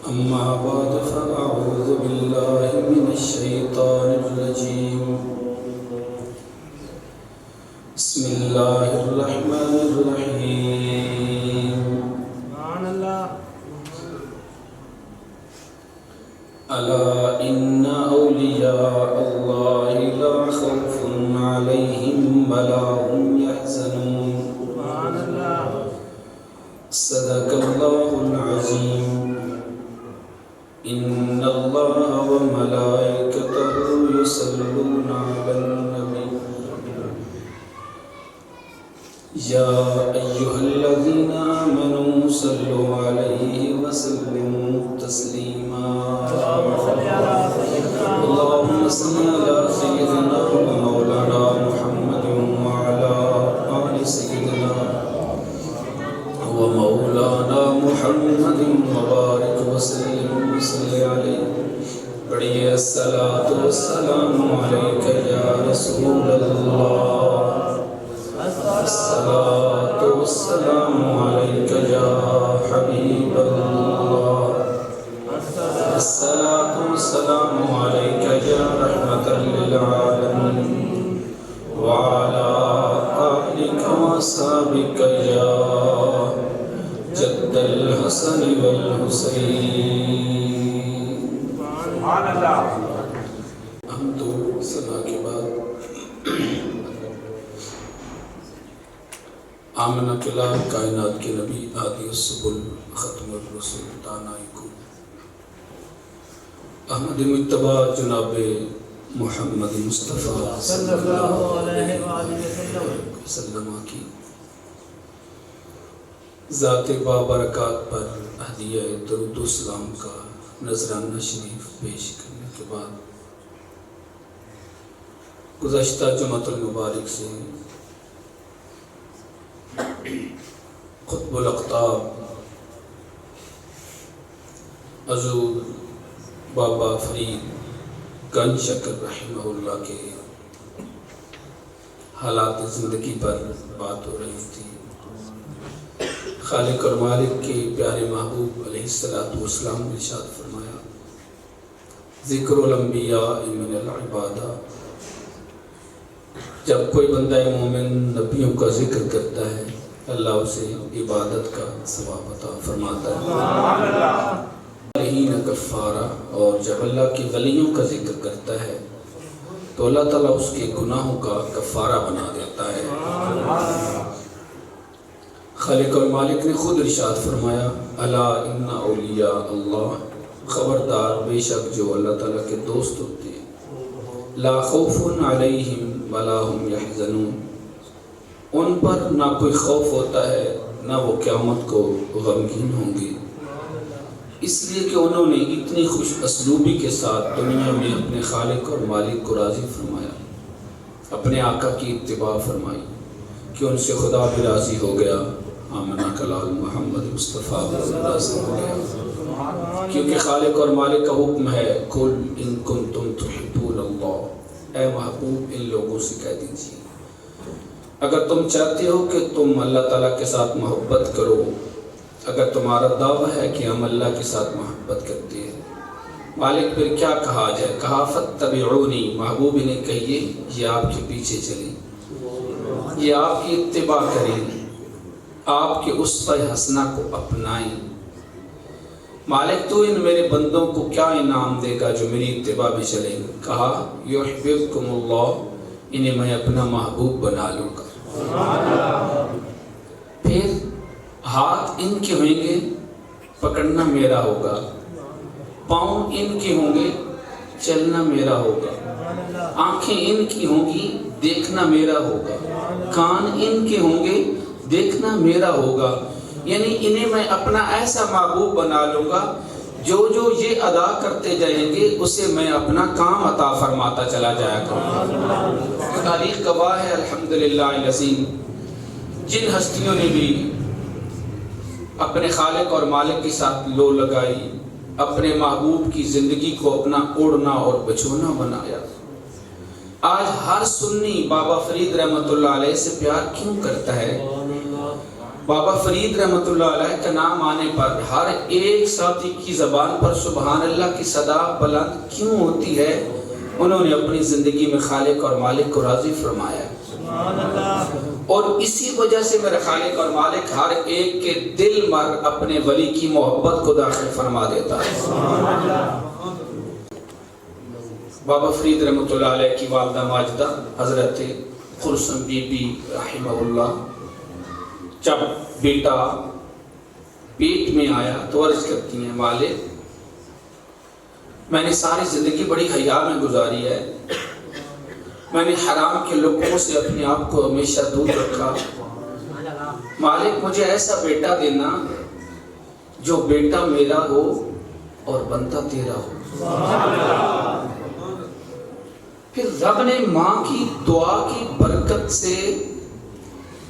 أما بعد فأعوذ بالله من الشيطان الرجيم بسم الله الرحمن الرحيم ألا إن أولياء الله لا خوف عليهم ولا هم يحزنون صدق الله العظيم إن الله وملائكته يصلون على النبي يا أيها الذين آمنوا صلوا عليه وسلموا تسليما اللهم صل على سيدنا ومولانا محمد وعلى آل سيدنا ومولانا محمد وبارك وسلم وصل عليه بڑھئے الصلاة والسلام عليك يا رسول الله الصلاة والسلام عليك يا حبيب الله الصلاة والسلام عليك يا رحمة للعالمين وعلى آلك وصحبك يا جد الحسن والحسين سبحان اللہ. ہم تو صدا کے بعد آمنہ کلام کائنات کے نبی آدی السبل ختم الرسول دانائی کو احمد مجتبہ جناب محمد مصطفیٰ صلی اللہ علیہ وسلم کی ذات بابرکات پر ہدیہ درود و سلام کا نذرانہ شریف پیش کرنے کے بعد گزشتہ جمعۃ المبارک سے قطب الاقطاب حضور بابا فرید گنج شکر رحمہ اللہ کے حالات زندگی پر بات ہو رہی تھی. خالق اور مالک کے پیارے محبوب علیہ السلام نے ارشاد فرمایا ذکر الانبیاء من العبادہ. جب کوئی بندہ مومن نبیوں کا ذکر کرتا ہے اللہ اسے عبادت کا ثواب عطا فرماتا ہے. کفارہ. اور جب اللہ کے ولیوں کا ذکر کرتا ہے تو اللہ تعالیٰ اس کے گناہوں کا کفارہ بنا دیتا ہے. خالق اور مالک نے خود ارشاد فرمایا الا ان اولیاء اللہ، خبردار بے شک جو اللہ تعالیٰ کے دوست ہوتے ہیں لا خوف علیہم ولا هم یحزنون، ان پر نہ کوئی خوف ہوتا ہے نہ وہ قیامت کو غمگین ہوں گے، اس لیے کہ انہوں نے اتنی خوش اسلوبی کے ساتھ دنیا میں اپنے خالق اور مالک کو راضی فرمایا، اپنے آقا کی اتباع فرمائی کہ ان سے خدا بھی راضی ہو گیا، آمنہ کلال محمد مصطفیٰ راضی ہو گیا. کیونکہ خالق اور مالک کا حکم ہے قل ان کنتم تحبون اللہ، اے محبوب ان لوگوں سے کہہ دیجیے اگر تم چاہتے ہو کہ تم اللہ تعالیٰ کے ساتھ محبت کرو، اگر تمہارا دعویٰ ہے کہ ہم اللہ کے ساتھ محبت کرتے ہیں، مالک پھر کیا کہا جائے؟ کہا فاتبعونی، محبوب انہیں کہیے یہ آپ کے پیچھے چلیں، یہ آپ کی اتباع کریں، آپ کے اسوہ حسنہ کو اپنائیں. مالک تو ان میرے بندوں کو کیا انعام دے گا جو میری اتباع بھی چلیں گے؟ کہا یحببکم اللہ، انہیں میں اپنا محبوب بنا لوں گا. پھر ہاتھ ان کے ہوں گے پکڑنا میرا ہوگا، پاؤں ان کے ہوں گے چلنا میرا ہوگا، آنکھیں ان کی ہوں گی دیکھنا میرا ہوگا، کان ان کے ہوں گے دیکھنا میرا ہوگا. یعنی انہیں میں اپنا ایسا محبوب بنا لوں گا جو جو یہ ادا کرتے جائیں گے اسے میں اپنا کام عطا فرماتا چلا جایا کروں. تاریخ گواہ ہے الحمدللہ العظیم جن ہستیوں نے بھی اپنے خالق اور مالک کے ساتھ لو لگائی، اپنے محبوب کی زندگی کو اپنا اوڑھنا اور بچھونا بنایا. آج ہر سنی بابا فرید رحمت اللہ علیہ سے پیار کیوں کرتا ہے؟ بابا فرید رحمۃ اللہ علیہ کا نام آنے پر ہر ایک ساتھی کی زبان پر سبحان اللہ کی صدا بلند کیوں ہوتی ہے؟ انہوں نے اپنی زندگی میں خالق اور مالک کو راضی فرمایا، اور اسی وجہ سے میرا خالق اور مالک ہر ایک کے دل مر اپنے ولی کی محبت کو داخل فرما دیتا ہے۔ بابا فرید رحمۃ اللہ علیہ کی والدہ ماجدہ حضرت قرسم بی بی رحمہ اللہ، جب بیٹا پیٹ میں آیا تو عرض کرتی ہیں والد میں نے ساری زندگی بڑی حیا میں گزاری ہے، میں نے حرام کے لوگوں سے اپنے آپ کو ہمیشہ دور رکھا، مالک مجھے ایسا بیٹا دینا جو بیٹا میرا ہو اور بندہ تیرا ہو۔ پھر رب نے ماں کی دعا کی برکت سے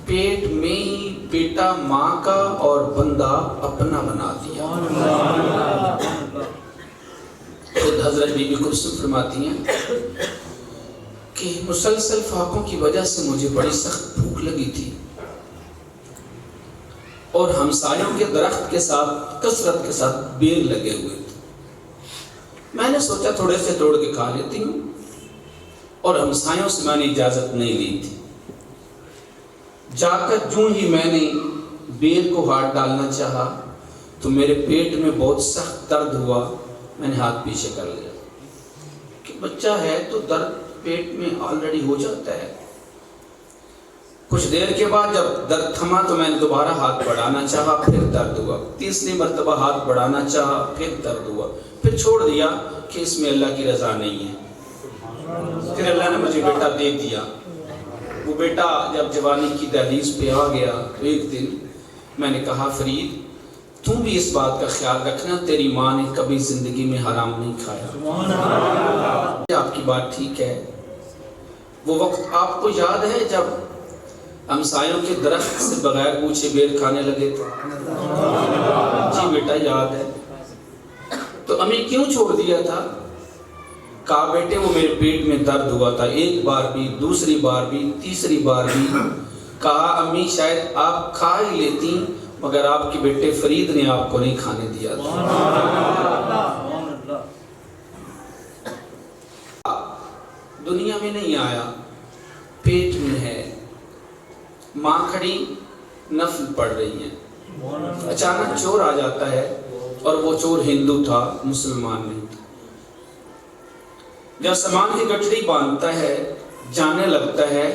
پیٹ میں ہی بیٹا ماں کا اور بندہ اپنا بنا دیا۔ خود حضرت بی بی قرسم فرماتی ہیں کہ مسلسل فاقوں کی وجہ سے مجھے بڑی سخت بھوک لگی تھی، اور ہمسایوں کے درخت کے ساتھ کثرت کے ساتھ بیر لگے ہوئے تھے، میں نے سوچا تھوڑے سے توڑ کے کھا لیتی ہوں، اور ہمسایوں سے میں نے اجازت نہیں لی تھی۔ جا کر جو ہی میں نے بیر کو ہاتھ ڈالنا چاہا تو میرے پیٹ میں بہت سخت درد ہوا، میں نے ہاتھ پیچھے کر لیا کہ بچہ ہے تو درد پیٹ میں آلریڈی ہو جاتا ہے۔ کچھ دیر کے بعد جب درد تھما تو میں نے دوبارہ ہاتھ بڑھانا چاہا، پھر درد ہوا، تیسری مرتبہ ہاتھ بڑھانا چاہا، پھر درد ہوا، پھر چھوڑ دیا کہ اس میں اللہ کی رضا نہیں ہے۔ پھر اللہ نے مجھے بیٹا دے دیا۔ وہ بیٹا جب جوانی کی دہلیز پہ آ گیا تو ایک دن میں نے کہا فرید تم بھی اس بات کا خیال رکھنا تیری ماں نے کبھی زندگی میں حرام نہیں کھایا۔ آپ کی بات ٹھیک ہے۔ وہ وقت آپ کو یاد ہے جب ہمسایوں کے درخت سے بغیر پوچھے بیر کھانے لگے تھے؟ جی بیٹا یاد ہے۔ تو امی کیوں چھوڑ دیا تھا؟ کہا بیٹے وہ میرے پیٹ میں درد ہوا تھا، ایک بار بھی، دوسری بار بھی، تیسری بار بھی۔ کہا امی شاید آپ کھا ہی لیتی مگر آپ کے بیٹے فرید نے آپ کو نہیں کھانے دیا تھا۔ دنیا میں نہیں آیا، پیٹ میں ہے، ماں کھڑی نفل پڑھ رہی ہیں، اچانک چور آ جاتا ہے، اور وہ چور ہندو تھا، مسلمان نہیں تھا۔ جب سامان کی گٹھڑی باندھتا ہے، جانے لگتا ہے،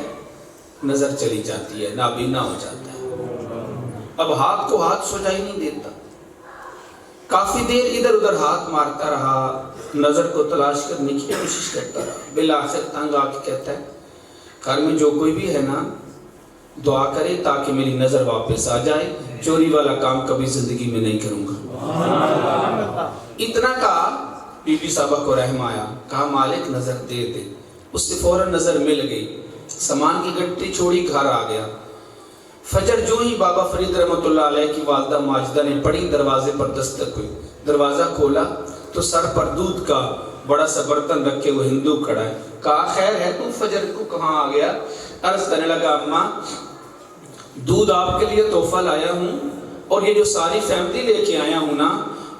نظر چلی جاتی ہے، نابینا ہو جاتا ہے۔ اب ہاتھ کو ہاتھ سجائی نہیں دیتا، کافی دیر ادھر ادھر ہاتھ مارتا رہا، نظر کو تلاش کرنے کی کوشش کرتا رہا، بالآخر تنگ آ کے کہتا ہے گھر میں جو کوئی بھی ہے نا دعا کرے تاکہ میری نظر واپس آ جائے، چوری والا کام کبھی زندگی میں نہیں کروں گا۔ اتنا کہا بی بی صاحبہ کو رحم آیا، کہا مالک نظر دے دے۔ اس سے فوراً نظر مل گئی، سامان کی گٹی چھوڑی، گھر آ گیا۔ فجر جو ہی بابا فرید رحمۃ اللہ علیہ کی والدہ ماجدہ نے پڑھی، دروازے پر دستک ہوئی، دروازہ کھولا تو سر پر دودھ کا بڑا سا برتن رکھ کے وہ ہندو کھڑا ہے۔ کہا خیر ہے تم فجر کو کہاں آ گیا؟ عرض کرنے لگا اماں دودھ آپ کے لیے تحفہ لایا ہوں، اور یہ جو ساری فیملی لے کے آیا ہوں نا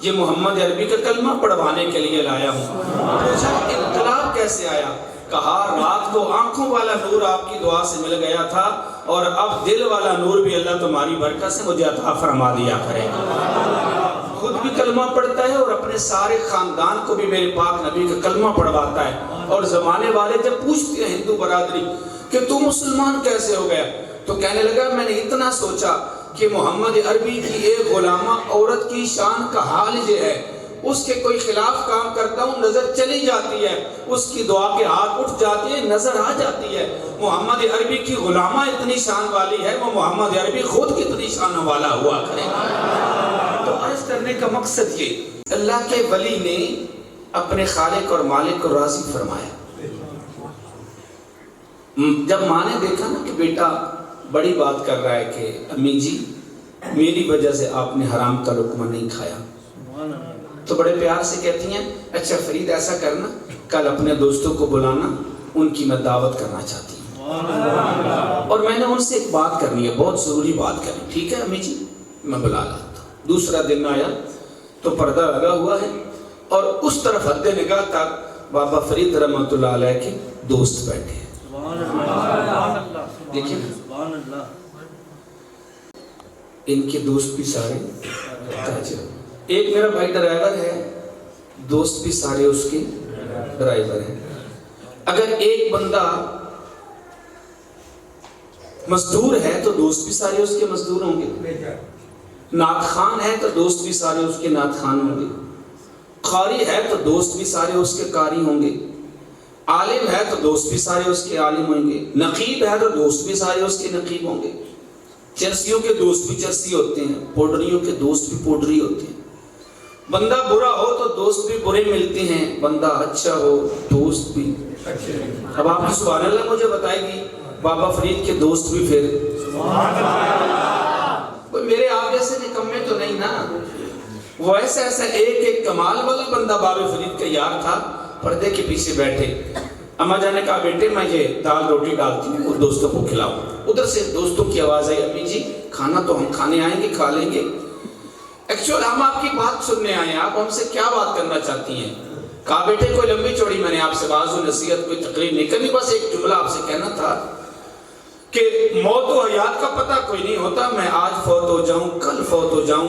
یہ محمد عربی کا کلمہ پڑھوانے کے لیے لایا ہوں۔ پوچھا انقلاب کیسے آیا؟ کہا رات کو آنکھوں والا نور آپ کی دعا سے مل گیا تھا، اور اب دل والا نور بھی اللہ تمہاری برکت سے مجھے عطا فرما دیا کرے گا۔ خود بھی کلمہ پڑھتا ہے اور اپنے سارے خاندان کو بھی میرے پاک نبی کا کلمہ پڑھواتا ہے۔ اور زمانے والے جب پوچھتے ہیں ہندو برادری کہ تو مسلمان کیسے ہو گیا، تو کہنے لگا میں نے اتنا سوچا کہ محمد عربی کی ایک غلامہ عورت کی شان کا حال یہ ہے، اس کے کوئی خلاف کام کرتا ہوں نظر چلی جاتی ہے، اس کی دعا کے ہاتھ اٹھ جاتی ہے، نظر آ جاتی ہے۔ محمد عربی کی غلامہ اتنی شان والی ہے، وہ محمد عربی خود کتنی شان والا ہوا کرے گا۔ تو عرض کرنے کا مقصد یہ اللہ کے ولی نے اپنے خالق اور مالک کو راضی فرمایا۔ جب ماں نے دیکھا نا کہ بیٹا بڑی بات کر رہا ہے کہ امی جی میری وجہ سے آپ نے حرام کا لقمہ نہیں کھایا، تو بڑے پیار سے کہتی ہیں اچھا فرید ایسا کرنا کل اپنے دوستوں کو بلانا، ان کی میں دعوت کرنا چاہتی ہوں۔ اور میں نے ان سے ایک بات کرنی ہے، بہت ضروری بات کرنی، ٹھیک ہے امی جی؟ میں بلا لاتا ہوں۔ دوسرا دن آیا تو پردہ لگا ہوا ہے اور اس طرف حد نگاہ تک بابا فرید رحمۃ اللہ علیہ کے دوست بیٹھے ہیں۔ دیکھیں ان کے دوست بھی سارے تاجر، ایک میرا بھائی ڈرائیور ہے، دوست بھی سارے اس کے ڈرائیور ہیں۔ اگر ایک بندہ مزدور ہے تو دوست بھی سارے اس کے مزدور ہوں گے، نعت خوان ہے تو دوست بھی سارے اس کے نعت خوان ہوں گے، قاری ہے تو دوست بھی سارے اس کے قاری ہوں گے، عالم ہے تو دوست بھی سارے اس کے عالم ہوں گے، نقیب ہے تو دوست بھی سارے اس کے نقیب ہوں گے، چرسیوں کے دوست بھی چرسی ہوتے ہیں، پوڈریوں کے دوست بھی پوڈری ہوتے ہیں، بندہ برا ہو تو دوست بھی برے ملتے ہیں، بندہ اچھا ہو دوست بھی اچھے۔ اب آپ کی سبحان اللہ مجھے بتائے گی بابا فرید کے دوست بھی پھر کوئی میرے آپ جیسے نکمے تو نہیں نا، وہ ایسا ایک کمال والا بندہ بابا فرید کا یار تھا، پردے کے پیچھے بیٹھے۔ اما جان نے کہا بیٹے میں یہ دال روٹی ڈالتی ہوں اور دوستوں کو کھلاؤں۔ ادھر سے دوستوں کی آواز آئی امی جی کھانا تو ہم کھانے آئیں گے، کھا لیں گے، ایکچوئل ہم آپ کی بات سننے آئے ہیں، آپ ہم سے کیا بات کرنا چاہتی ہیں؟ کہا بیٹے کوئی لمبی چوڑی میں نے آپ سے واعظ و نصیحت کوئی تقریر نہیں کرنی، بس ایک جملہ آپ سے کہنا تھا کہ موت و حیات کا پتہ کوئی نہیں ہوتا، میں آج فوت ہو جاؤں کل فوت ہو جاؤں،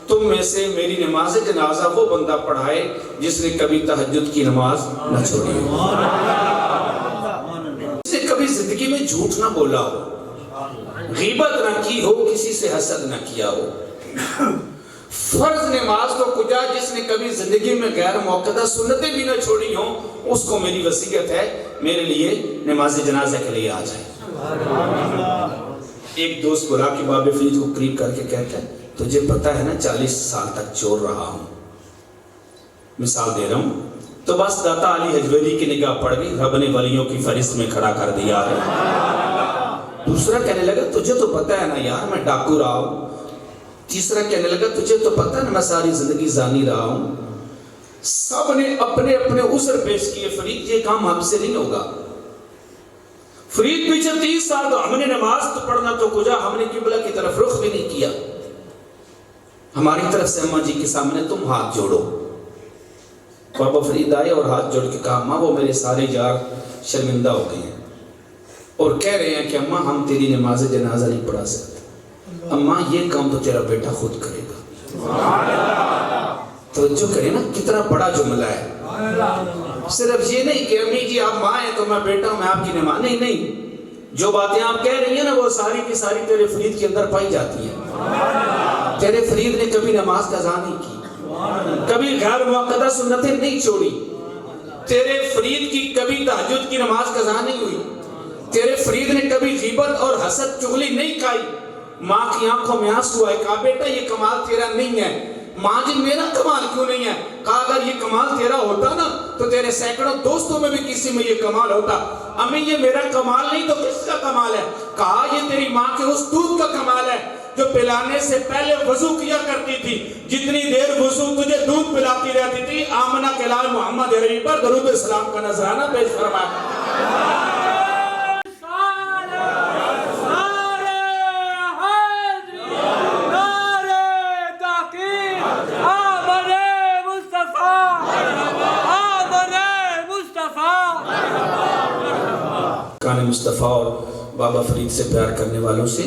تم میں سے میری نماز جنازہ وہ بندہ پڑھائے جس نے کبھی تہجد کی نماز نہ چھوڑی ہو، جس نے کبھی زندگی میں جھوٹ نہ بولا ہو، غیبت نہ کی ہو، کسی سے حسد نہ کیا ہو، فرض نماز تو کجا جس نے کبھی زندگی میں غیر موقعہ سنتیں بھی نہ چھوڑی ہوں، اس کو میری وصیت ہے میرے لیے نماز جنازہ کے لیے آ جائے۔ ایک دوست بلا کے بابا فرید کو قریب کر کے کہتا ہے تجھے پتہ ہے نا 40 سال تک چور رہا ہوں، مثال دے رہا ہوں، تو بس داتا علی حجویری کی نگاہ پڑ گئی، رب نے ولیوں کی فہرست میں کھڑا کر دیا ہے۔ دوسرا کہنے لگا تجھے تو پتہ ہے نا یار میں ڈاکو رہا ہوں، تیسرا کہنے لگا تجھے تو پتہ ہے نا میں ساری زندگی زانی رہا ہوں۔ سب نے اپنے اپنے عذر پیش کیے، فرید یہ کام ہم سے نہیں ہوگا، فرید پیچھے 30 سال تو ہم نے نماز تو پڑھنا تو کجا، ہم نے قبلہ کی طرف رخ بھی نہیں کیا، ہماری طرف سے اماں جی کے سامنے تم ہاتھ جوڑو۔ بابا فرید آئے اور ہاتھ جوڑ کے کہا اماں وہ میرے سارے یار شرمندہ ہو گئے ہیں اور کہہ رہے ہیں کہ اماں ہم تیری نماز جنازہ نہیں پڑھا سکتے، اماں یہ کام تو تیرا بیٹا خود کرے گا۔ توجہ کرے نا کتنا بڑا جملہ ہے، صرف یہ نہیں کہ امی جی آپ ماں ہیں تو میں بیٹا ہوں میں آپ کی نماز، نہیں، جو باتیں آپ کہہ رہی ہیں نا وہ ساری کی ساری تیرے فرید کے اندر پائی جاتی ہیں۔ تیرے فرید نے کبھی نماز قضا نہیں کی، کبھی غیر موقعہ سنتیں نہیں چھوڑی، تیرے فرید کی کبھی تہجد کی نماز قضا نہیں ہوئی، تیرے فرید نے کبھی غیبت اور حسد چغلی نہیں کھائی۔ ماں کی آنکھوں میں آنسو آئے، کہا بیٹا یہ کمال تیرا نہیں ہے۔ ماں جی میرا کمال کیوں نہیں ہے؟ کہا اگر یہ کمال تیرا ہوتا نا تو تیرے سینکڑوں دوستوں میں بھی کسی میں یہ کمال ہوتا۔ امی یہ میرا کمال نہیں تو کس کا کمال ہے؟ کہا یہ تیری ماں کے اس دودھ کا کمال ہے جو پلانے سے پہلے وضو کیا کرتی تھی، جتنی دیر وضو تجھے دودھ پلاتی رہتی تھی۔ آمنہ کے لال محمد عربی پر درود السلام کا نذرانہ پیش فرمایا۔ کان مصطفیٰ اور بابا فرید سے پیار کرنے والوں سے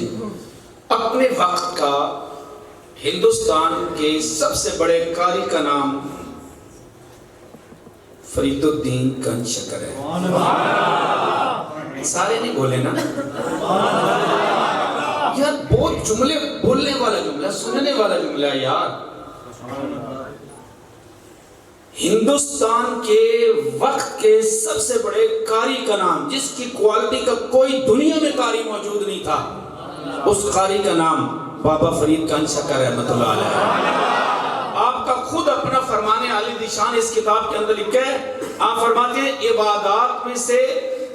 اپنے وقت کا ہندوستان کے سب سے بڑے قاری کا نام فرید الدین گنج شکر ہے۔ سارے نہیں بولے نا یار، بہت جملے بولنے والا جملہ سننے والا جملہ یار۔ ہندوستان کے وقت کے سب سے بڑے قاری کا نام، جس کی کوالٹی کا کوئی دنیا میں قاری موجود نہیں تھا، اس قاری کا نام بابا فرید گنج شکر رحمۃ اللہ علیہ۔ آپ کا خود اپنا فرمان عالی نشان اس کتاب کے اندر لکھا ہے، آپ فرماتے ہیں عبادات میں سے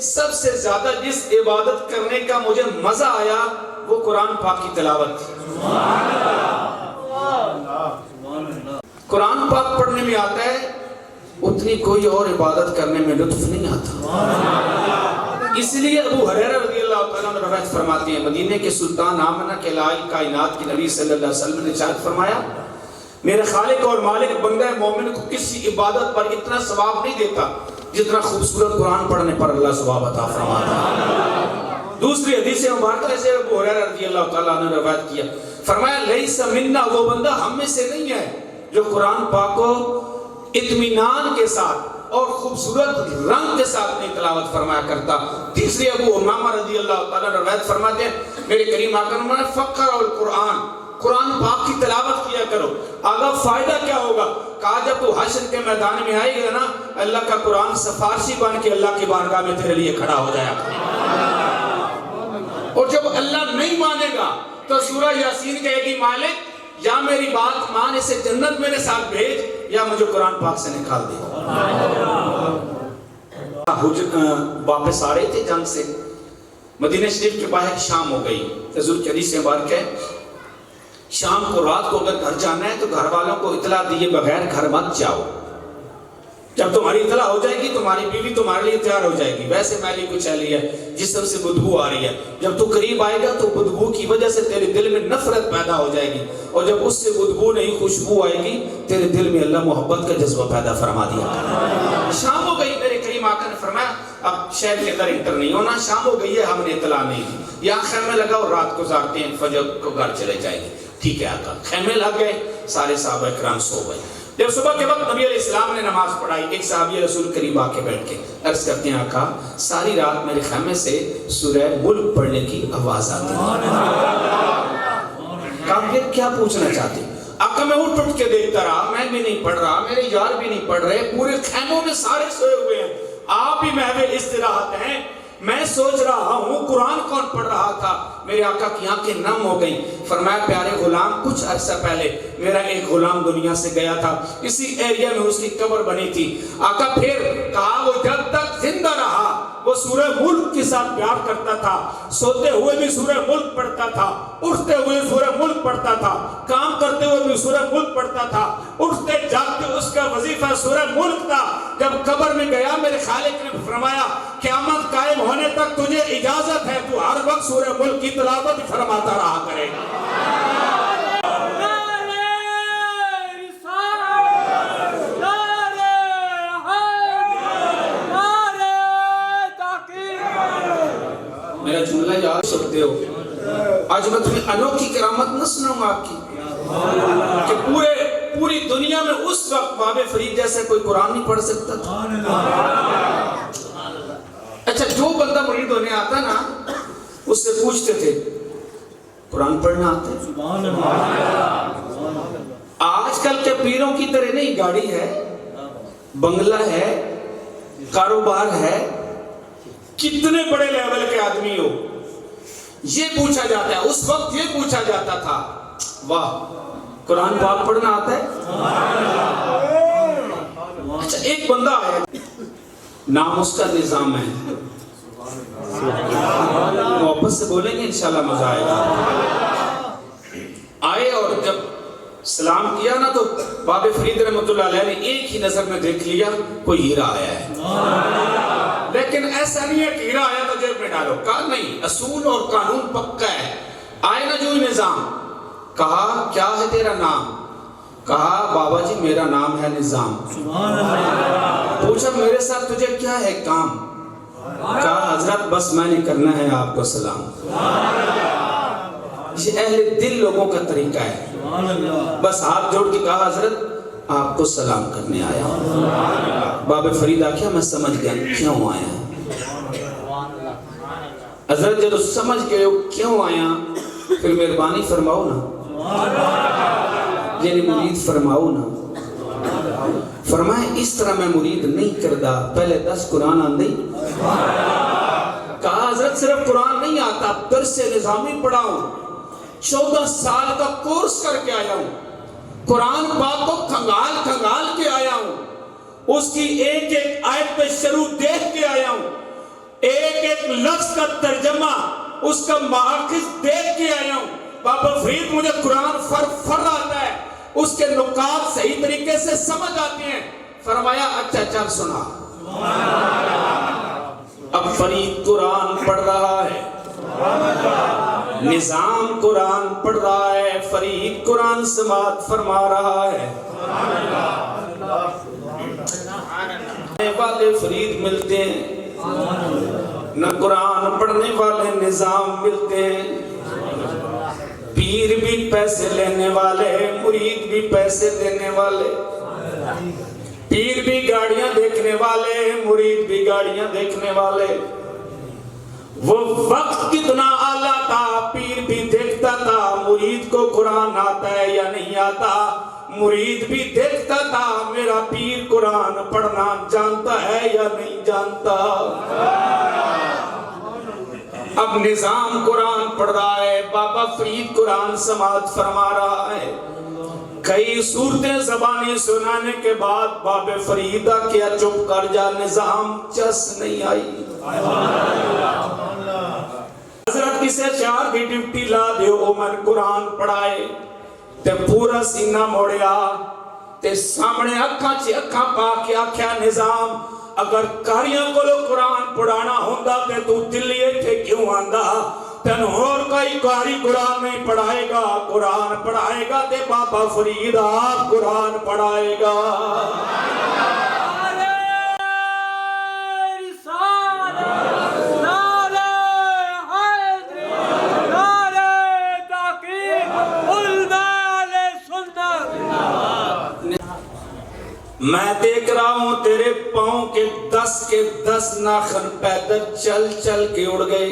سب سے زیادہ جس عبادت کرنے کا مجھے مزہ آیا وہ قرآن پاک کی تلاوت تھی۔ قرآن پاک پڑھنے میں آتا ہے اتنی کوئی اور عبادت کرنے میں لطف نہیں آتا۔ اس لیے ابو ہریرہ رضی اللہ اللہ تعالیٰ عنہ روایت فرماتے ہیں مدینے کے سلطان آمنہ کے لائق کائنات کی نبی صلی اللہ علیہ وسلم نے ارشاد فرمایا میرے خالق اور مالک بندہ مومن کو کسی عبادت پر اتنا ثواب نہیں دیتا جتنا خوبصورت قرآن پڑھنے پر اللہ ثواب عطا فرماتا ہے۔ دوسری حدیث مبارکہ سے ابو ہریرہ رضی اللہ تعالیٰ عنہ نے روایت کیا فرمایا لیس منا وہ بندہ ہم میں سے نہیں ہے جو قرآن پاک کو اطمینان کے ساتھ اور خوبصورت رنگ کے ساتھ نہیں تلاوت فرمایا کرتا۔ تیسری ابو امامہ رضی اللہ تعالیٰ عنہ روایت فرماتے ہیں میرے کریم آقا نے فقر القرآن قرآن پاک کی تلاوت کیا کرو۔ آگا فائدہ کیا ہوگا؟ کہا جب تو حشر کے میدان میں آئے گا نا اللہ کا قرآن سفارشی بن کے اللہ کی بارگاہ میں تیرے لیے کھڑا ہو جائے اور جب اللہ نہیں مانے گا تو سورہ یاسین کہے گی مالک یا میری بات مان اسے جنت میرے ساتھ بھیج یا مجھے قرآن پاک سے نکال دے۔ واپس آ رہے تھے جنگ سے مدینہ شریف کے باہر شام ہو گئی۔ حضور کی حدیث مبارک ہے شام کو رات کو اگر گھر جانا ہے تو گھر والوں کو اطلاع دیے بغیر گھر مت جاؤ۔ جب تمہاری اطلاع ہو جائے گی تمہاری بیوی تمہارے لیے تیار ہو جائے گی، ویسے میلی کچھ ایلی ہے جسم سے بدبو آ رہی ہے، جب تو قریب آئے گا تو بدبو کی وجہ سے تیرے دل میں نفرت پیدا ہو جائے گی، اور جب اس سے بدبو نہیں خوشبو آئے گی تیرے دل میں اللہ محبت کا جذبہ پیدا فرما دیا۔ شام ہو گئی، میرے کریم آقا نے فرمایا اب شہر کے اندر انٹر نہیں ہونا، شام ہو گئی ہے ہم نے اطلاع نہیں دی، یہاں خیمے لگا اور رات گزارتے ہیں فجر کو گھر چلے جائیں گے۔ ٹھیک ہے آقا، خیمے لگ گئے، سارے صحابہ کرام سو گئے۔ جب صبح کے وقت نبی علیہ السلام نے نماز پڑھائی ایک صحابی رسول قریب آ کے بیٹھ کے عرض کرتے ہیں آقا ساری رات میرے خیمے سے سورہ ملک پڑھنے کی آواز آتی ہے۔ کہا پھر کیا پوچھنا چاہتے؟ آقا میں اٹھ کے دیکھتا رہا، میں بھی نہیں پڑھ رہا، میرے یار بھی نہیں پڑھ رہے، پورے خیموں میں سارے سوئے ہوئے ہیں، آپ بھی محو استراحت ہیں، میں سوچ رہا ہوں قرآن کون پڑھ رہا تھا۔ میرے آقا کی آنکھیں نم ہو گئیں، فرمایا پیارے غلام کچھ عرصہ پہلے میرا ایک غلام دنیا سے گیا تھا، اسی ایریا میں اس کی قبر بنی تھی۔ آقا پھر کہا وہ جب تک زندہ رہا وہ سورہ ملک کے ساتھ پیار کرتا تھا، سوتے ہوئے بھی سورہ ملک پڑھتا تھا، اٹھتے ہوئے سورہ ملک پڑھتا تھا، کام کرتے ہوئے بھی سورہ ملک پڑھتا تھا، اٹھتے جاگتے اس کا وظیفہ سورہ ملک تھا۔ جب قبر میں گیا میرے خالق نے فرمایا قیامت قائم ہونے تک تجھے اجازت ہے تو ہر وقت سورہ ملک کی تلاوت فرماتا رہا کرے گا۔ میرا جملہ یاد سکتے ہو، آج میں تمہیں انوکھی کرامت نہ سناؤں آپ کی کہ پوری دنیا میں اس وقت باب فرید جیسے کوئی قرآن نہیں پڑھ سکتا تھا۔ اچھا جو بندہ مرید ہونے آتا نا اس سے پوچھتے تھے قرآن پڑھنا آتا ہے؟ آج کل کے پیروں کی طرح نہیں، گاڑی ہے، بنگلہ ہے، کاروبار ہے، کتنے بڑے لیول کے آدمی ہو، یہ پوچھا جاتا ہے، اس وقت یہ پوچھا جاتا تھا واہ قرآن پاک پڑھنا آتا ہے؟ اچھا ایک بندہ آیا، نام اس کا نظام ہے، محبت سے بولیں گے انشاءاللہ مزہ آئے گا۔ آئے اور جب سلام کیا نا تو باب فرید رحمۃ اللہ علیہ نے ایک ہی نظر میں دیکھ لیا کوئی ہیرا آیا ہے، لیکن ایسا نہیں ہے کہ ہیرا آیا تو جیب میں ڈالو، کہا نہیں، اصول اور قانون پکا ہے۔ آئے نا جو ہی نظام، کہا کیا ہے تیرا نام؟ کہا بابا جی میرا نام ہے نظام۔ پوچھا میرے ساتھ تجھے کیا ہے کام؟ کہا حضرت بس میں نے کرنا ہے آپ کو سلام۔ یہ اہل دل لوگوں کا طریقہ ہے، بس ہاتھ جوڑ کے کہا حضرت آپ کو سلام کرنے آیا۔ بابا فرید آکھیا میں سمجھ گیا کیوں آیا۔ حضرت جب سمجھ گئے کیوں آیا پھر مہربانی فرماؤ نا، یعنی مرید فرماؤ نا۔ فرمائے اس طرح میں مرید نہیں کردہ، پہلے 10 قرآن آن دیں۔ کہا حضرت صرف قرآن نہیں آتا، درس نظامی پڑھا ہوں، 14 سال کا کورس کر کے آیا ہوں، قرآن پاک کو کھنگال کے آیا ہوں، اس کی ایک ایک آیت پہ شروع دیکھ کے آیا ہوں، ایک ایک لفظ کا ترجمہ اس کا ماخذ دیکھ کے آیا ہوں۔ بابا فرید مجھے قرآن فر آتا ہے، اس کے نکات صحیح طریقے سے سمجھ آتی ہیں۔ فرمایا اچھا چل سنا۔ اب فرید قرآن پڑھ رہا ہے، نظام قرآن پڑھ رہا ہے، فرید قرآن سماعت فرما رہا ہے، والے فرید ملتے ہیں، نہ قرآن پڑھنے والے نظام ملتے ہیں۔ پیر بھی پیسے لینے والے، مرید بھی پیسے دینے والے، پیر بھی گاڑیاں دیکھنے والے، مرید بھی گاڑیاں دیکھنے والے۔ وہ وقت کتنا اعلیٰ تھا، پیر بھی دیکھتا تھا مرید کو قرآن آتا ہے یا نہیں آتا، مرید بھی دیکھتا تھا میرا پیر قرآن پڑھنا جانتا ہے یا نہیں جانتا۔ اب نظام قرآن پڑھ رہا ہے، بابا فرید قرآن سماعت فرما رہا ہے۔ کئی صورتیں زبانی سنانے کے بعد بابا فریدہ کیا چپ کر جا، نظام چس نہیں آئی۔ حضرت کسے چار کی ڈیوٹی لا دیو، عمر قرآن پڑھائے تے پورا سینہ موڑیا تے سامنے اکھاں چی اکھاں پا کے آکھیا نظام اگر کاریاں کو لو قرآن پڑھانا ہوندہ تے تو دلیے تھے کیوں آندہ، تن اور کوئی کاری قرآن نہیں پڑھائے گا، قرآن پڑھائے گا تے بابا فریدہ قرآن پڑھائے گا۔ میں دیکھ رہا ہوں تیرے پاؤں کے 10 کے 10 ناخن پیدل چل چل کے اڑ گئے،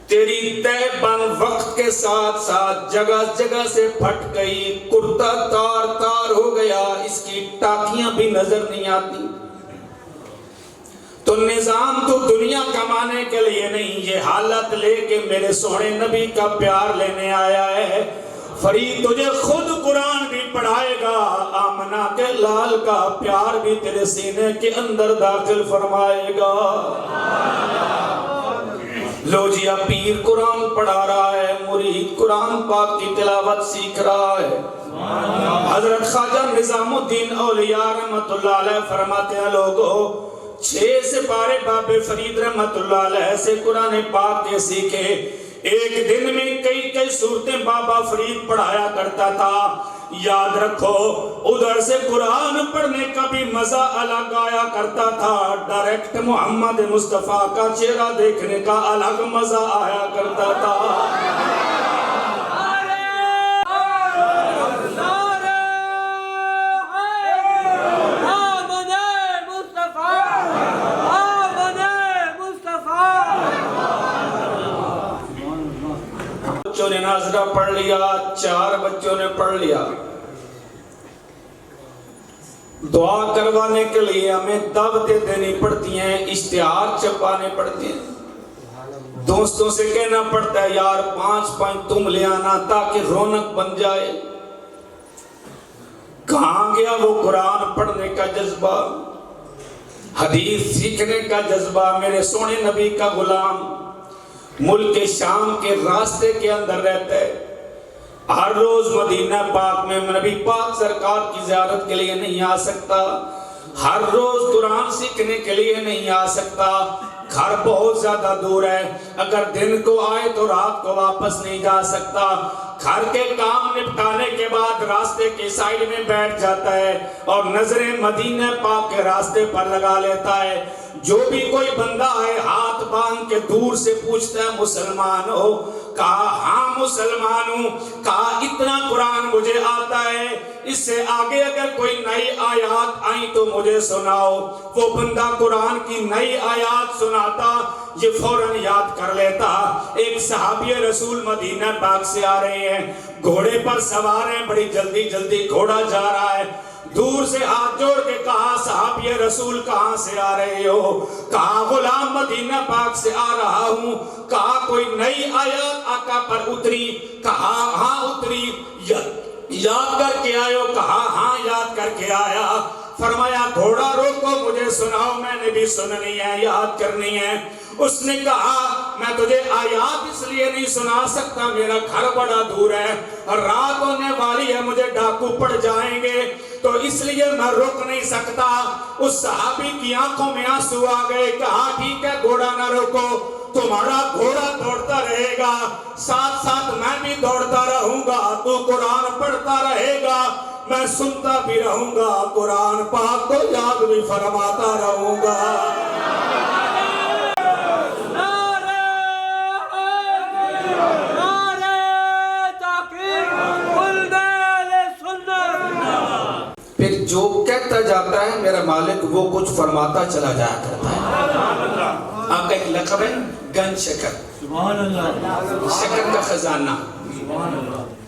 تیری تہ بند وقت کے ساتھ ساتھ جگہ جگہ سے پھٹ گئی، کرتا تار تار ہو گیا، اس کی ٹاکیاں بھی نظر نہیں آتی۔ تو نظام تو دنیا کمانے کے لیے نہیں، یہ حالت لے کے میرے سونے نبی کا پیار لینے آیا ہے۔ فرید تجھے خود قرآن بھی پڑھائے گا، آمنہ کے لال کا پیار بھی تیرے سینے کے اندر داخل فرمائے گا۔ لو جی اب پیر قرآن پڑھا رہا ہے، مرید قرآن پاک کی تلاوت سیکھ رہا ہے۔ حضرت خواجہ نظام الدین اولیاء رحمت اللہ علیہ فرماتے ہیں لوگو 6 سپارے بابا فرید رحمت اللہ علیہ سے قرآن پاک کے سیکھے، ایک دن میں کئی صورتیں بابا فرید پڑھایا کرتا تھا۔ یاد رکھو ادھر سے قرآن پڑھنے کا بھی مزہ الگ آیا کرتا تھا، ڈائریکٹ محمد مصطفیٰ کا چہرہ دیکھنے کا الگ مزہ آیا کرتا تھا۔ بچوں نے ناظرہ پڑھ لیا، 4 بچوں نے پڑھ لیا۔ دعا کروانے کے لیے ہمیں دعوتیں دینی پڑتی ہیں، اشتہار چھپانے پڑتے ہیں، دوستوں سے کہنا پڑتا ہے یار 5 تم لے آنا تاکہ رونق بن جائے۔ کہاں گیا وہ قرآن پڑھنے کا جذبہ، حدیث سیکھنے کا جذبہ؟ میرے سونے نبی کا غلام ملک شام کے راستے کے اندر رہتا ہے، ہر روز مدینہ پاک میں نبی پاک سرکار کی زیارت کے لیے نہیں آ سکتا، ہر روز قرآن سیکھنے کے لیے نہیں آ سکتا، گھر بہت زیادہ دور ہے، اگر دن کو آئے تو رات کو واپس نہیں جا سکتا، گھر کے کام نپٹانے کے بعد راستے کے سائیڈ میں بیٹھ جاتا ہے اور نظریں مدینہ پاک کے راستے پر لگا لیتا ہے۔ جو بھی کوئی بندہ ہے ہاتھ باندھ کے دور سے پوچھتا ہے مسلمان ہو؟ کہا ہاں مسلمان ہوں۔ کہا اتنا قرآن مجھے آتا ہے، اس سے آگے اگر کوئی نئی آیات آئیں تو مجھے سناؤ۔ وہ بندہ قرآن کی نئی آیات سناتا، یہ فوراً یاد کر لیتا۔ ایک صحابی رسول مدینہ پاک سے آ رہے ہیں، گھوڑے پر سوار ہیں، بڑی جلدی جلدی گھوڑا جا رہا ہے، دور سے ہاتھ جوڑ کے کہا صحابی رسول کہاں سے آ رہے ہو؟ کہا غلام مدینہ پاک سے آ رہا ہوں۔ کہا کوئی نئی آیات آقا پر اتری؟ کہا ہاں اتری۔ یاد کر کے آئے ہو؟ کہا ہاں یاد کر کے آیا۔ فرمایا گھوڑا روکو مجھے سناؤ، میں نے بھی سننی ہے، یاد کرنی ہے۔ اس نے کہا میں تجھے آیات اس لیے نہیں سنا سکتا، میرا گھر بڑا دور ہے، رات ہونے والی ہے، مجھے ڈاکو پڑ جائیں گے، تو اس لیے میں رک نہیں سکتا۔ اس صحابی کی آنکھوں میں آنسو آ گئے، کہا ٹھیک ہے گھوڑا نہ روکو، تمہارا گھوڑا دوڑتا رہے گا، ساتھ ساتھ میں بھی دوڑتا رہوں گا، تو قرآن پڑھتا رہے گا، میں سنتا بھی رہوں گا، قرآن پاک کو یاد بھی فرماتا رہوں گا۔ پھر جو کہتا جاتا ہے میرا مالک وہ کچھ فرماتا چلا جایا کرتا ہے۔ آپ کا ایک لقب ہے گن شکر، شکر کا خزانہ۔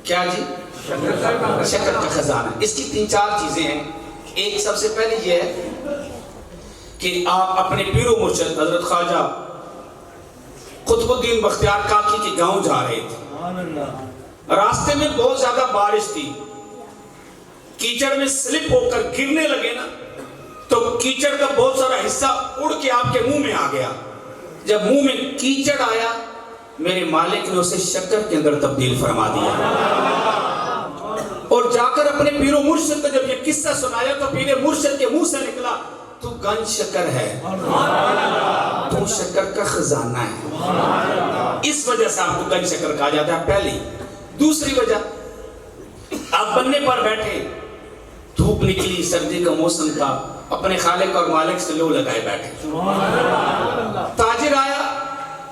کیا جی؟ شکر کا خزانہ۔ اس کی 3-4 چیزیں ہیں۔ ایک سب سے پہلے یہ ہے کہ آپ اپنے پیر و مرشد حضرت خواجہ قطب الدین بختیار کاکی کے گاؤں جا رہے تھے، راستے میں بہت زیادہ بارش تھی، کیچڑ میں سلپ ہو کر گرنے لگے نا، تو کیچڑ کا بہت سارا حصہ اڑ کے آپ کے منہ میں آ گیا۔ جب منہ میں کیچڑ آیا، میرے مالک نے اسے شکر کے اندر تبدیل فرما دیا، اور جا کر اپنے پیر و مرشد کو جب یہ قصہ سنایا تو پیر مرشد کے منہ سے نکلا، تو گن شکر ہے، تو شکر کا خزانہ ہے۔ اس وجہ سے آپ کو گن شکر کہا جاتا ہے، پہلی۔ دوسری وجہ، آپ بننے پر بیٹھے، دھوپ نکلی، سردی کا موسم تھا، اپنے خالق اور مالک سے لو لگائے بیٹھے، تاجر آیا،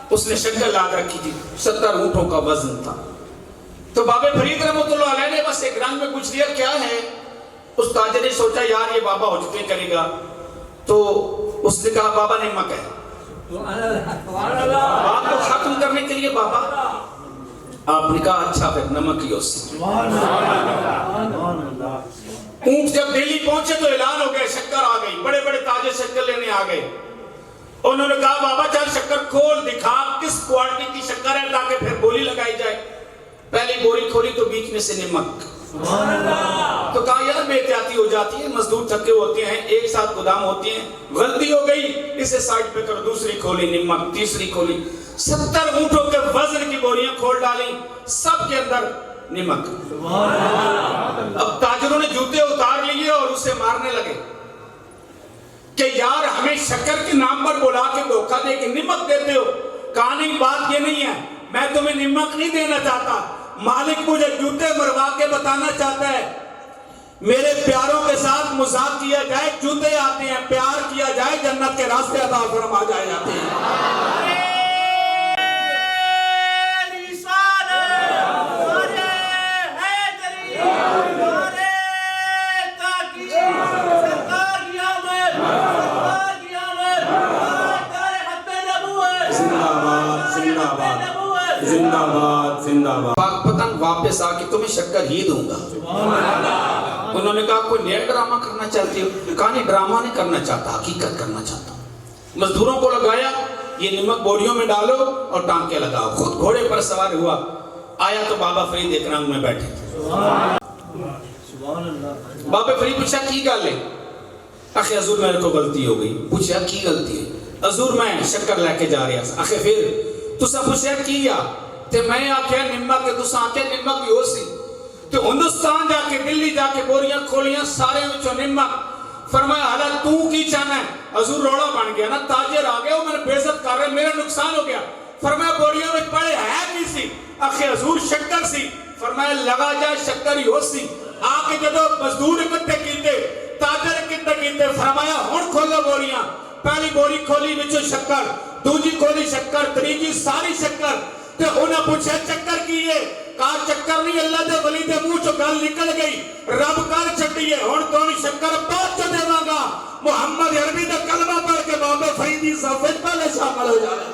اس نے شکر لا کر رکھی تھی، 70 اونٹوں کا وزن تھا، تو بابا فرید رحمۃ اللہ علیہ نے بس ایک رنگ میں پوچھ لیا کیا ہے؟ اس تاجر نے سوچا یار یہ بابا حجتیں کرے گا، تو اس نے کہا بابا نمک ہے۔ بات کو ختم کرنے کے لیے بابا، آپ نے کہا اچھا پھر نمک ہی اس سے۔ اونٹ جب دہلی پہنچے تو اعلان ہو گیا، شکر آ گئی، بڑے بڑے تاجر شکر لینے آ گئے۔ انہوں نے کہا بابا چل شکر کھول دکھا کس کوالٹی کی شکر ہے تاکہ پھر بولی لگائی جائے۔ پہلی بوری کھولی تو بیچ میں سے نمک، تو کہا یار بے احتیاطی ہو جاتی ہے، مزدور تھکے ہوتے ہیں، ایک ساتھ گودام ہوتے ہیں، غلطی ہو گئی، اسے سائڈ پہ کر، دوسری کھولی نمک، تیسری کھولی، 70 اونٹوں کے وزن کی بوریاں کھول ڈالیں، سب کے اندر نمک۔ اب تاجروں نے جوتے اتار لیے اور اسے مارنے لگے کہ یار ہمیں شکر کے نام پر بلا کے دھوکہ دے کے نمک دیتے ہو۔ کہا نہیں بات یہ نہیں ہے، میں تمہیں نمک نہیں دینا چاہتا، مالک مجھے جوتے مروا کے بتانا چاہتا ہے میرے پیاروں کے ساتھ مذاق کیا جائے، جوتے آتے ہیں، پیار کیا جائے، جنت کے راستے عطا فرما جائے جاتے ہیں۔ زندہ باد زندہ باد۔ پاک پتن واپس آ کے تمہیں شکر ہی دوں گا۔ انہوں نے کہا کوئی نیا ڈرامہ کرنا چاہتی ہو؟ کہا نہیں ڈرامہ نہیں کرنا چاہتا، حقیقت کرنا چاہتا ہوں۔ مزدوروں کو لگایا، یہ نمک بوریوں میں ڈالو اور ٹانکے لگاؤ، خود گھوڑے پر سوار ہوا، آیا تو بابا فرید ایک رنگ میں بیٹھے تھے۔ بابا فرید پوچھا کی گل ہے؟ آخر حضور میرے کو غلطی ہو گئی۔ پوچھا کی غلطی ہے؟ حضور میں شکر لے کے جا رہا تھا۔ آخر پھر تسا پوچھا کیا؟ تے میں آکھیا نمک، تسا آکھیا نمک ہی ہو سی، تے ہندوستان جا کے دلی جا کے بوریاں کھولیاں سارے وچوں نمک۔ فرمایا حالت تو کی چاہنا ہے؟ حضور روڑا بن گیا نا، تاجر آ گیا وہ میں نے بے عزت کر رہے، میرا نقصان ہو گیا۔ فرمایا بوریاں وچ پڑے ہے کی سی؟ آخر حضور شکر سی۔ فرمایا لگا جائے شکر ہی ہو سی۔ آ کے جدو مزدور اکٹھے کیتے، تاجر اکٹھے کیتے، فرمایا ہن کھولو بوریاں۔ پہلی بوری کھولی وچوں شکر، دوجی کھولی شکر، تریجی ساری شکر۔ تے انہاں پوچھا چکر کی ہے؟ کہا چکر نہیں، اللہ دے ولی دے منہ چوں گل نکل گئی، رب کر چھڈیے، ہن تانوں شکر بعد چ دیواں گا۔ محمد عربی دا کلمہ پڑھ کے بابا فرید دی صف وچ پہلے شامل ہو جاوے۔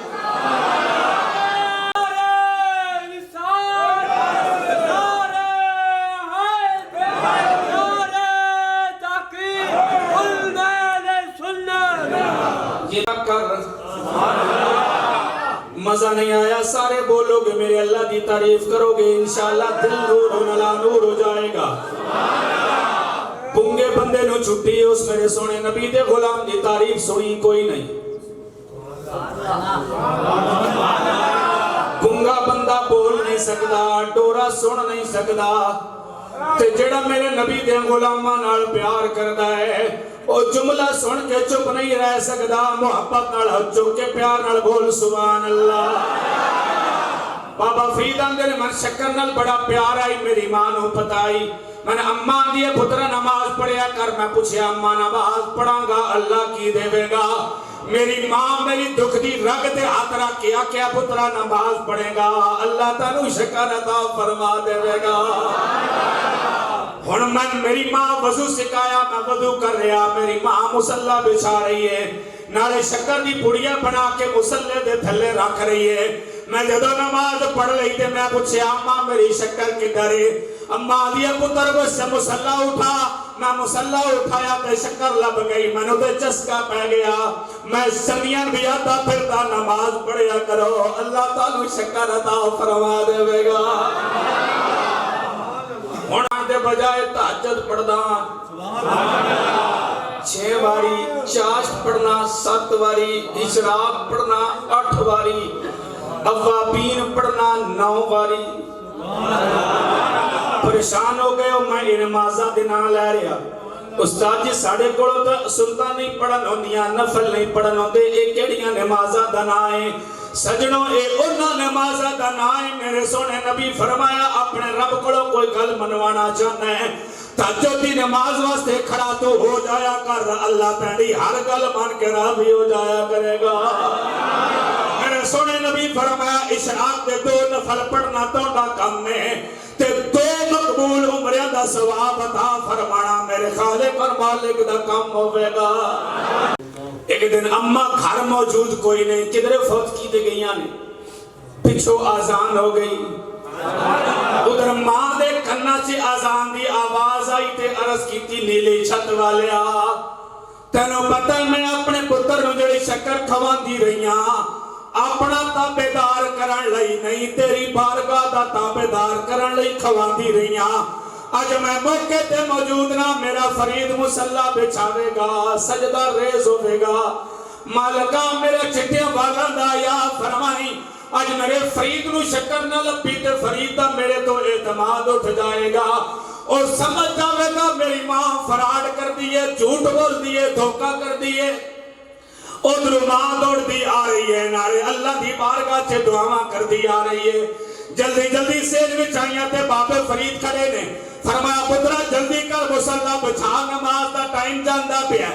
مزہ نہیں آیا؟ سارے بولو گے میرے اللہ کی تعریف کرو گے، انشاءاللہ دل نور و نلا نور ہو جائے گا۔ پنگے بندے نو چھٹی ہے، اس میرے سونے نبی دے غلام دی تعریف سنی کوئی نہیں۔ سکدا ڈورا سن نہیں سکدا تے جڑا میرے نبی دے غلاماں نال پیار کردا ہے او جملہ سن کے چپ نہیں رہ سکدا محبت نال چپ کے پیار نال بول سبحان اللہ بابا فرید آندے نے من شکر نال بڑا پیار آئی میری ماں نو پتائی میں نے اماں دیے پترا نماز پڑھیا کر میں پوچھیا اماں نماز پڑھاں گا اللہ کی دے گا میری ماں میری دکھ دی رگ تے ہاتھ رکھ کے کیا پترا نماز پڑھے گا اللہ تعالی شکر عطا فرما دے گا ہن میں میری ماں وضو سکھایا میں وضو کر رہا میری ماں مصلی بچھا رہی ہے نالے شکر دی پڑیاں بنا کے مصلی دے تھلے رکھ رہی ہے میں جدو نماز پڑھ رہی تھے میں پوچھیا اماں میری شکر کدھر ہے اماں دیا پتر کو سے مصلی اٹھا میں مصلی اٹھایا تے شکر لب گئی میں نے تے چسکا پہ گیا میں سنیاں بھی آتا پھرتا نماز پڑھیا کرو اللہ تعالی شکر عطا فرما دے گا ہونا دے بجائے تہجد پڑھدا 6 واری چاش پڑھنا 7 واری اشراق پڑھنا 8 واری اوابین پڑھنا 9 واری پریشان ہو گئے میں نمازاں دے نام لے رہا استاد جی ساڑھے کولوں تے سنتاں نہیں پڑھن ہوندیاں نفل نہیں پڑھن ہوندے اے کیڑیاں نمازاں دا نام ہے سجنوں اے انہاں نمازاں دا نام ہے میرے سونے نبی فرمایا اپنے رب کولوں کوئی گل منوانا چاہنا ہے تہجد دی نماز واسطے کھڑا تو ہو جایا کر اللہ تیری ہر گل مان کے راضی ہو جایا کرے گا میرے سونے نبی فرمایا اشراق دے 2 نفل پڑھنا تہاڈا کم ہے تے 2 مقبول عمریاں دا ثواب عطا فرمانا میرے خالق اور مالک دا کام ہوے گا ایک دن اماں گھر موجود کوئی نہیں کدھر فوت کی دے گئیاں نے پچھو آزان ہو گئی ادھر ماں دے کنا سے آزان دی آواز آئی تے عرض کیتی نیلی چھت والیا تینوں پتہ ہے میں اپنے پتر نو جڑی شکر کھواندی رہیاں اپنا تابیدار کرن لئی نہیں تیری بارگاہ دا تابیدار کرن لئی کھواندی رہیاں آج میں موقع تے موجود نہ میرا فرید مصلی بچھاوے گا سجدہ ریز ہوے گا مالکا میرے چٹیاں والا دا یا فرمائی آج میرے فرید نو شکر نہ لبی تے فرید دا میرے تو اعتماد اٹھ جائے گا اور سمجھ جاوے گا میری ماں فراڈ کر دیئے جھوٹ بول دیئے دھوکہ کر دیئے ادھر ماں دوڑ دی آ رہی ہے نارے اللہ دی بارگاہ سے دعاواں کر دی آ رہی ہے جلدی جلدی سیج بچھائیاں تے بابے فرید کھڑے نے فرمایا پترا جلدی کر مصلی بچھا نماز دا ٹائم جاندا پیا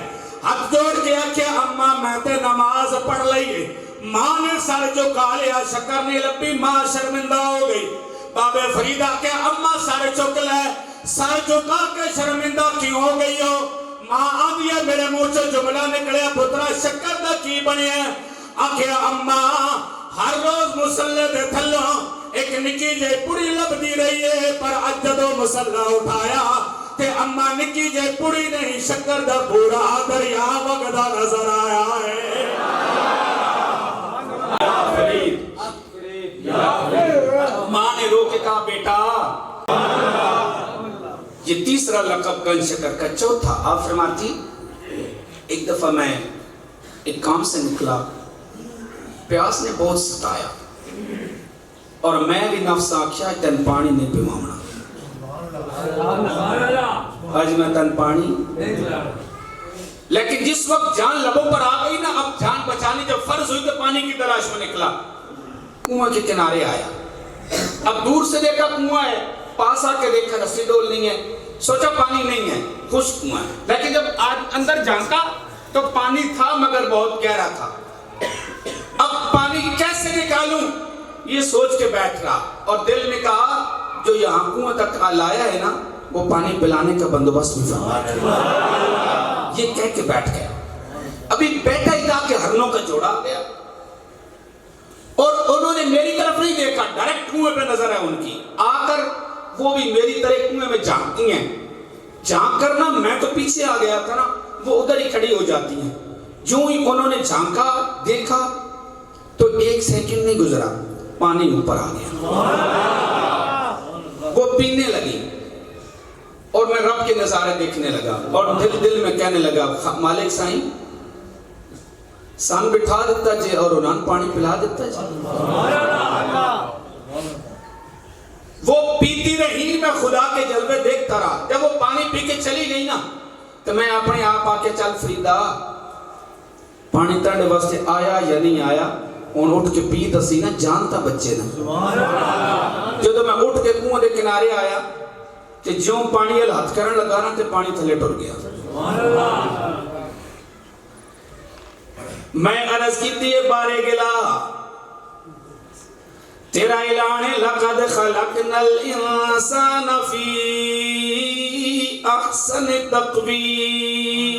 ہاتھ جوڑ کے آکھیا اماں میں تے نماز پڑھ لئی ماں نے سر جھکا لیا شکر نہیں لبی ماں شرمندہ ہو گئی بابے فرید آکھیا اماں سر جھک لے سر جھکا کے شرمندہ کیوں ہو گئی ہو ماں آدھیا میرے منہ سے جملہ نکلیا پترا شکر دا کی بنی ہے آکھیا اماں ہر روز مصلی دے تھلوں ایک نکی جے پوری لب دی رہی ہے پر اج جدوں مصلی اٹھایا تے اماں نکی جے پوری نہیں شکر دا پورا دریا وگدا نظر آیا ہے ماں نے رو کے کہا بیٹا یہ تیسرا لقب گن شکر کا چوتھا آپ فرماتی ایک دفعہ میں ایک کام سے نکلا پیاس نے بہت ستایا اور میں بھی نفس آکھیا تن پانی نہیں پیمامنا آج میں تن پانی لیکن جس وقت جان لبوں پر آ گئی نا اب جان بچانی جب فرض ہوئی تو پانی کی تلاش میں نکلا کنواں کے کنارے آیا اب دور سے دیکھا کنواں ہے پاس آ کے دیکھا رسی ڈول نہیں ہے سوچا پانی نہیں ہے خشک کنواں ہے لیکن جب اندر جھانکا تو پانی تھا مگر بہت گہرا تھا اب پانی کیسے نکالوں یہ سوچ کے بیٹھ رہا اور دل میں کہا جو یہاں کنواں تک لایا ہے نا وہ پانی پلانے کا بندوبست بھی فرما یہ کہہ کے بیٹھ گیا ابھی بیٹھا ہی تھا کہ ہرنوں کا جوڑا گیا اور انہوں نے میری طرف نہیں دیکھا ڈائریکٹ کنویں پہ نظر ہے ان کی آ کر وہ بھی میری طرح کنویں میں جھانکتی ہیں جھانک کر نا میں تو پیچھے آ گیا تھا نا وہ ادھر ہی کھڑی ہو جاتی ہیں جو ہی انہوں نے جھانکا دیکھا تو 1 سیکنڈ نہیں گزرا پانی اوپر آ گیا وہ پینے لگی اور میں رب کے نظارے دیکھنے لگا اور دل میں کہنے لگا مالک سائیں سان بٹھا دیتا جے اور انہاں پانی پلا دیتا جے وہ پیتی رہی، میں خدا کے جلوے دیکھتا رہا. جب وہ پانی پی کے چلی گئی نا تو میں اپنے آپ آ کے چل فریدا پانی ترنے واسطے آیا یا نہیں آیا. ان اٹھ کے پی دسی نا جانتا بچے نا. جو میں اٹھ کے کنویں دے کنارے آیا کہ جوں پانی ال ہاتھ کرن لگا نا تے پانی تھلے ٹر گیا. میں عرض کیتی ہے بارے گلا تیرا اعلان ہے لقد خلقنا الانسان فی احسن تقویم.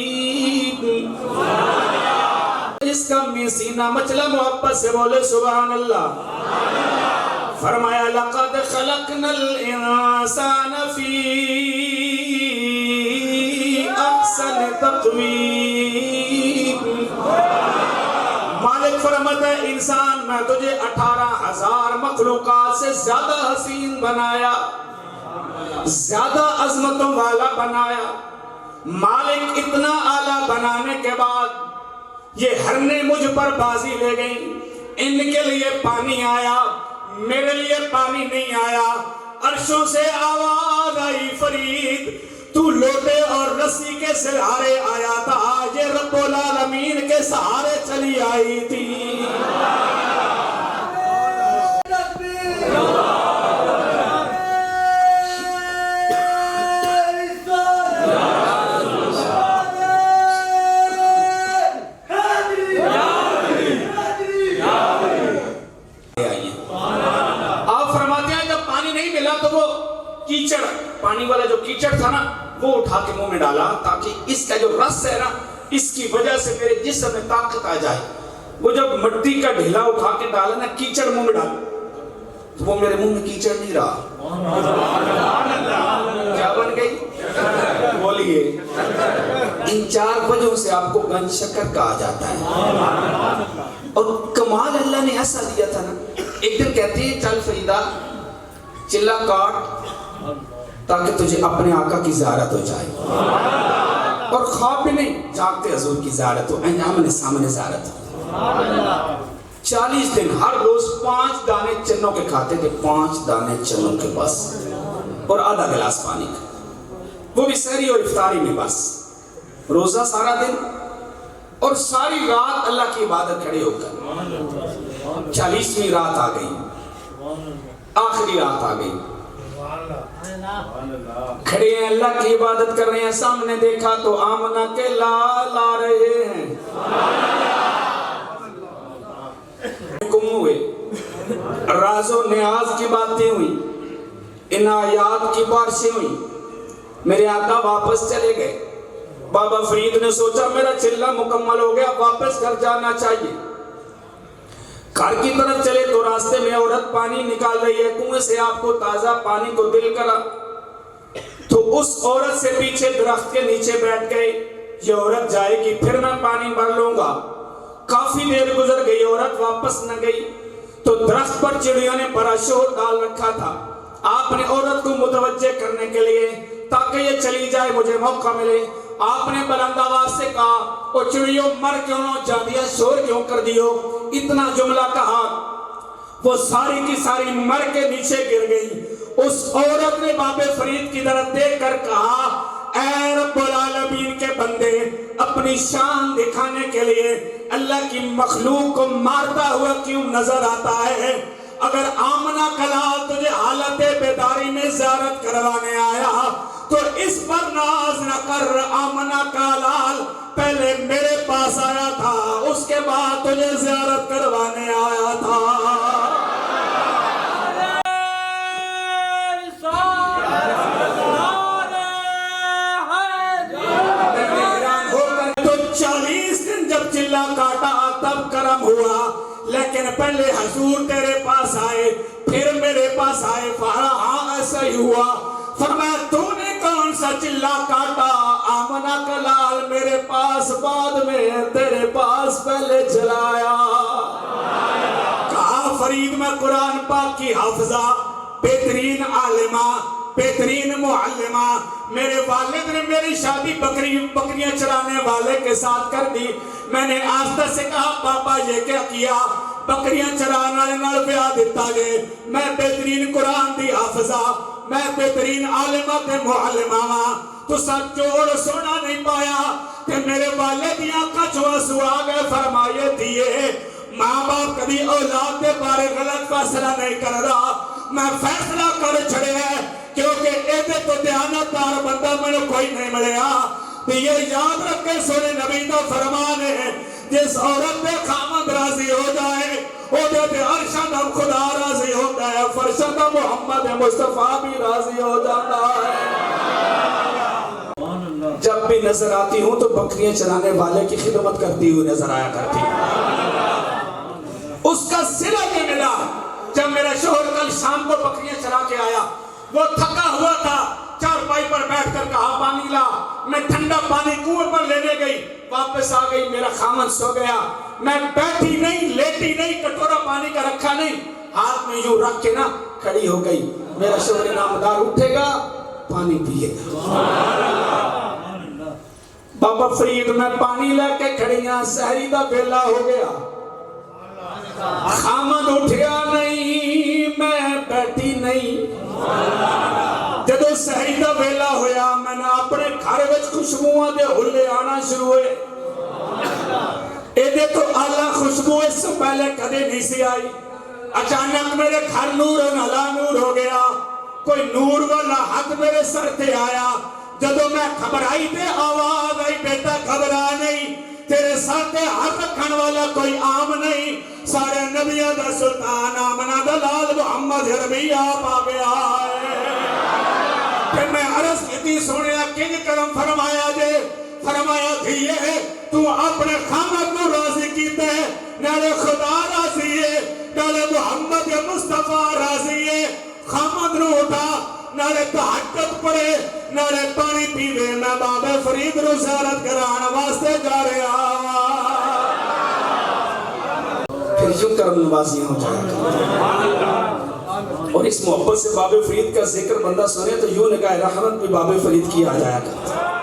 اس کا سینہ مچلا محبت سے بولے سبحان اللہ. فرمایا لقد خلقنا الانسان فی احسن تقویم. مالک فرماتا ہے انسان میں تجھے 18,000 مخلوقات سے زیادہ حسین بنایا، زیادہ عظمتوں والا بنایا. مالک اتنا اعلیٰ بنانے کے بعد یہ ہرنے مجھ پر بازی لے گئیں. ان کے لیے پانی آیا، میرے لیے پانی نہیں آیا. عرشوں سے آواز آئی فرید تو لوٹے اور رسی کے سہارے آیا تھا، یہ رب العالمین کے سہارے چلی آئی تھی. کیچڑ پانی والا جو کیچڑ تھا نا وہ اٹھا کے منہ میں ڈالا تاکہ اس کا جو رس ہے نا اس کی وجہ سے میرے جسم میں طاقت آ جائے. وہ جب مٹی کا ڈھیلا اٹھا کے ڈالا نا کیچڑ منہ میں ڈالا تو وہ میرے منہ میں کیچڑ نہیں رہا. کیا بن گئی؟ بولیے. ان 4 وجہوں سے آپ کو گنج شکر کہا جاتا ہے. اور کمال اللہ نے ایسا دیا تھا نا. ایک دن کہتے ہیں چل فریدا چلا کاٹ تاکہ تجھے اپنے آقا کی زیارت ہو جائے. اور خواب بھی نہیں جاگتے حضور کی زیارت ہو، آمنے سامنے زیارت ہو. 40 دن ہر روز 5 دانے چنوں کے کھاتے تھے، 5 دانے چنوں کے بس، اور آدھا گلاس پانی کا، وہ بھی سحری اور افطاری میں بس. روزہ سارا دن اور ساری رات اللہ کی عبادت کھڑے ہو کر. 40ویں رات آ گئی، آخری رات آ گئی. کھڑے ہیں اللہ کی عبادت کر رہے ہیں. سامنے دیکھا تو آمنہ کے لال آ رہے ہیں. حکم ہوئے، راز و نیاز کی باتیں ہوئی، عنایات کی بارشیں ہوئی. میرے آقا واپس چلے گئے. بابا فرید نے سوچا میرا چلہ مکمل ہو گیا، واپس گھر جانا چاہیے. گھر کی طرف چلے تو راستے میں عورت پانی نکال رہی ہے کنویں سے. آپ کو تازہ پانی کو دل کرا تو اس عورت سے پیچھے درخت کے نیچے بیٹھ گئے. یہ عورت جائے گی پھر میں پانی بھر لوں گا. کافی دیر گزر گئی، عورت واپس نہ گئی. تو درخت پر چڑیوں نے بڑا شور ڈال رکھا تھا. آپ نے عورت کو متوجہ کرنے کے لیے تاکہ یہ چلی جائے مجھے موقع ملے، آپ نے بلند آواز سے کہا او چڑیوں مر کیوں نہ جا دیا، شور کیوں کر دیو. اتنا جملہ کہا وہ ساری کی ساری مر کے نیچے گر گئی. اس عورت نے باب فرید کی طرف دیکھ کر کہا اے رب العالمین کے بندے، اپنی شان دکھانے کے لیے اللہ کی مخلوق کو مارتا ہوا کیوں نظر آتا ہے؟ اگر آمنہ کا لال تجھے حالت بیداری میں زیارت کروانے آیا تو اس پر ناز نہ کر. آمنہ کا لال پہلے میرے پاس آیا تھا، اس کے بعد تجھے زیارت کروانے آیا تھا. تو 40 دن جب چلا کاٹا تب کرم ہوا، لیکن پہلے حضور تیرے پاس آئے پھر میرے پاس آئے. ہاں ایسا ہی ہوا. فرمایا تو نے کون سا چلا کاٹا؟ آمنہ کا لال میرے پاس بعد میں، تیرے پاس پہلے چلایا. کہا فرید میں قرآن پاک کی حافظہ، بہترین عالمہ، بہترین معلمہ. میرے والد نے میری شادی بکریاں چرانے والے کے ساتھ کر دی. میں نے آستہ سے کہا بابا یہ کیا کیا؟ بکریاں چران والے نال بیاہ دتا جے، میں بہترین قرآن دی حافظہ، میں بہترین عالمہ تے معلمہ ہاں، تساں جوڑ سونا نہیں پایا تے میرے والد دی آنکھاں چوں آنسو آ گئے، فرمائے دیے ماں باپ کبھی اولاد دے بارے غلط فیصلہ نہیں کر رہا، میں فیصلہ کر چھڑے ہے کیونکہ ایدے تو دیانتدار بندہ میں کوئی نہیں ملیا۔ یہ یاد رکھے سونے نبی دا فرمان ہے، جس عورت پہ خامد راضی ہو جائے او دے عرشہ دا خدا راضی ہوتا ہے، فرشہ دا محمد مصطفیٰ بھی راضی ہو جاتا ہے۔ جب بھی نظر آتی ہوں تو بکریاں چرانے والے کی خدمت کرتی ہوئی نظر آیا کرتی اس کا صلہ کے ملا۔ جب میرا شوہر کل شام کو بکریاں چرا کے آیا، وہ تھکا ہوا تھا، چارپائی پر بیٹھ کر کہا پانی لا، میں ٹھنڈا پانی کنویں پر لینے گئی، واپس آ گئی، میرا خامن سو گیا، میں بیٹھی نہیں، لیٹی نہیں، کٹورا پانی کا رکھا نہیں، ہاتھ میں یوں رکھ کے نا کھڑی ہو گئی، میرا شوہر نامدار اٹھے گا پانی پیے گا۔ بابا فرید میں پانی لے کے کھڑیاں، سحری دا بیلا ہو گیا، خامد اٹھیا نہیں، میں بیٹھی نہیں۔ جدو سحری دا ویلا ہویا، میں نے اپنے گھر وچ خوشبوؤں دے ہلے آنا شروع ہوئے، ایدے تو اللہ خوشبو اس سے پہلے کدے نہیں سی آئی۔ اچانک میرے گھر نور نلا نور ہو گیا، کوئی نور والا ہاتھ میرے سر تے آیا، جدو میں گھبرائی تے آواز آئی بیٹا گھبرا نہیں، تیرے ساتھ ہاتھ رکھن والا کوئی عام نہیں، سارے نبیوں دا سلطان آمنہ دلال محمد عربی آپ آ گیا ہے۔ کہ میں عرض کیتی سونیا کنج کرم فرمایا جے، فرمایا دھیے تو اپنے خامد کو راضی کیتے ہیں، نالے خدا راضی ہے، نالے محمد مصطفیٰ راضی ہے، خامد نو اٹھا، نالے تحقیق پڑے، نالے پانی پیوے، میں بابے فرید رو زیارت کرانا واسطے جا رہا۔ پھر یوں کرم نوازیاں ہو جائے، اور اس محبت سے بابے فرید کا ذکر بندہ سنے تو یوں نگاہ رحمت بھی بابے فرید کی آ جایا کرتا۔